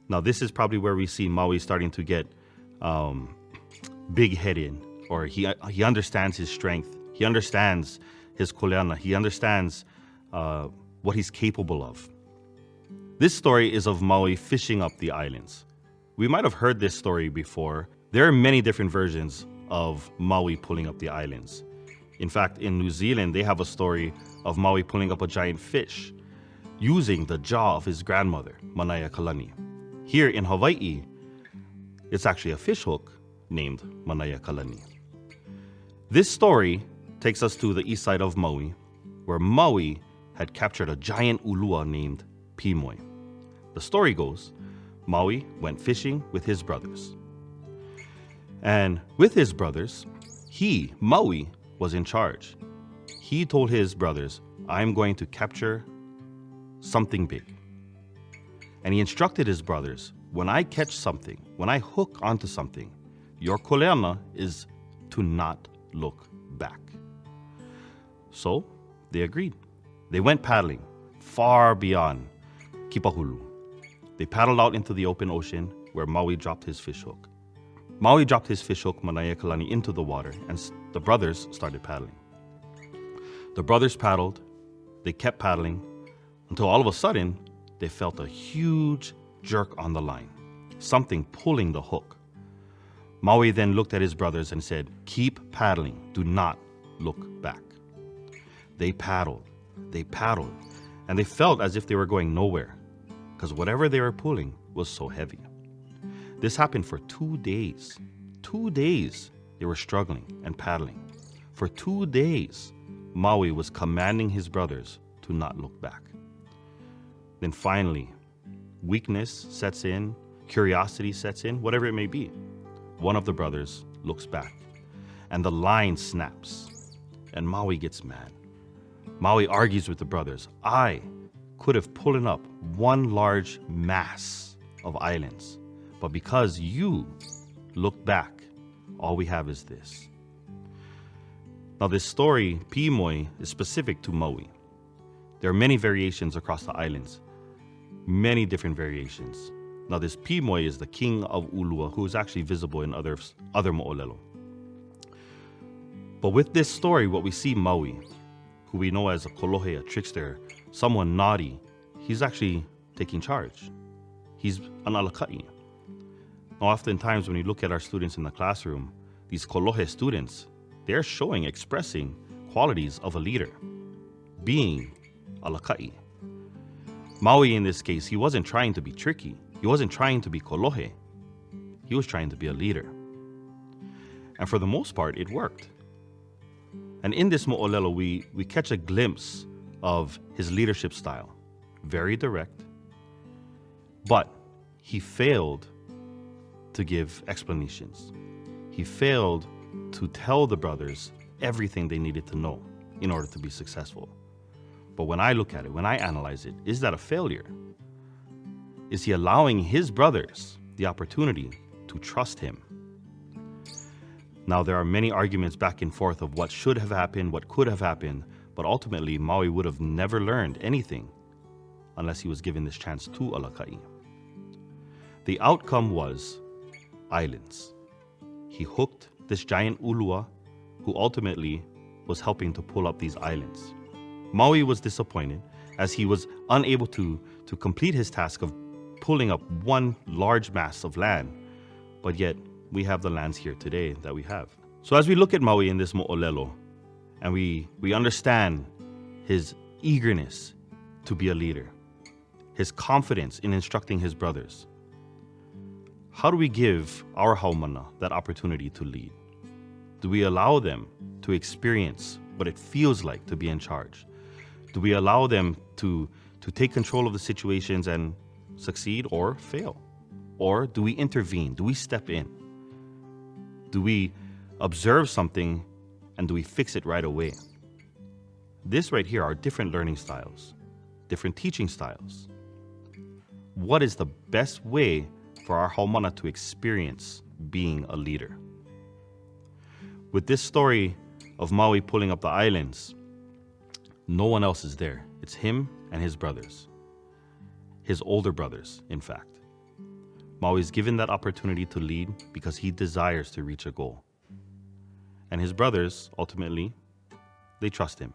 Now, this is probably where we see Maui starting to get big-headed, or he understands his strength. He understands his kuleana. He understands what he's capable of. This story is of Maui fishing up the islands. We might have heard this story before. There are many different versions of Maui pulling up the islands. In fact, in New Zealand, they have a story of Maui pulling up a giant fish using the jaw of his grandmother, Manaya Kalani. Here in Hawaii, it's actually a fishhook named Manaya Kalani. This story takes us to the east side of Maui, where Maui had captured a giant ulua named Pimoi. The story goes, Maui went fishing with his brothers. And with his brothers, Maui, was in charge. He told his brothers, I'm going to capture something big. And he instructed his brothers, when I catch something, when I hook onto something, your kuleana is to not look back. So they agreed. They went paddling far beyond Kipahulu. They paddled out into the open ocean where Maui dropped his fishhook. Maui dropped his fishhook, Manaya Kalani, into the water, and the brothers started paddling. The brothers paddled. They kept paddling until all of a sudden, they felt a huge jerk on the line, something pulling the hook. Maui then looked at his brothers and said, keep paddling. Do not look back. They paddled, and they felt as if they were going nowhere because whatever they were pulling was so heavy. This happened for 2 days. 2 days they were struggling and paddling. For 2 days, Maui was commanding his brothers to not look back. Then finally, weakness sets in, curiosity sets in, whatever it may be. One of the brothers looks back, and the line snaps, and Maui gets mad. Maui argues with the brothers. I could have pulled up one large mass of islands, but because you look back, all we have is this. Now this story, Pimoi, is specific to Maui. There are many variations across the islands, many different variations. Now this Pimoi is the king of Ulua, who is actually visible in other mo'olelo. But with this story, what we see Maui, who we know as a kolohe, a trickster, someone naughty, he's actually taking charge. He's an alakai. Now, oftentimes when you look at our students in the classroom, these kolohe students, they're expressing qualities of a leader, being alakai. Maui, in this case, he wasn't trying to be tricky. He wasn't trying to be kolohe. He was trying to be a leader. And for the most part, it worked. And in this mo'olelo, we catch a glimpse of his leadership style. Very direct. But he failed to give explanations. He failed to tell the brothers everything they needed to know in order to be successful. But when I look at it, when I analyze it, is that a failure? Is he allowing his brothers the opportunity to trust him? Now, there are many arguments back and forth of what should have happened, what could have happened, but ultimately, Maui would have never learned anything unless he was given this chance to alakai. The outcome was islands. He hooked this giant ulua who ultimately was helping to pull up these islands. Maui was disappointed as he was unable to complete his task of pulling up one large mass of land, but yet we have the lands here today that we have. So as we look at Maui in this mo'olelo, and we understand his eagerness to be a leader, his confidence in instructing his brothers, how do we give our haumana that opportunity to lead? Do we allow them to experience what it feels like to be in charge? Do we allow them to take control of the situations and succeed or fail? Or do we intervene? Do we step in? Do we observe something and do we fix it right away? This right here are different learning styles, different teaching styles. What is the best way for our haumana to experience being a leader? With this story of Maui pulling up the islands, no one else is there. It's him and his brothers. His older brothers, in fact. Maui is given that opportunity to lead because he desires to reach a goal. And his brothers, ultimately, they trust him.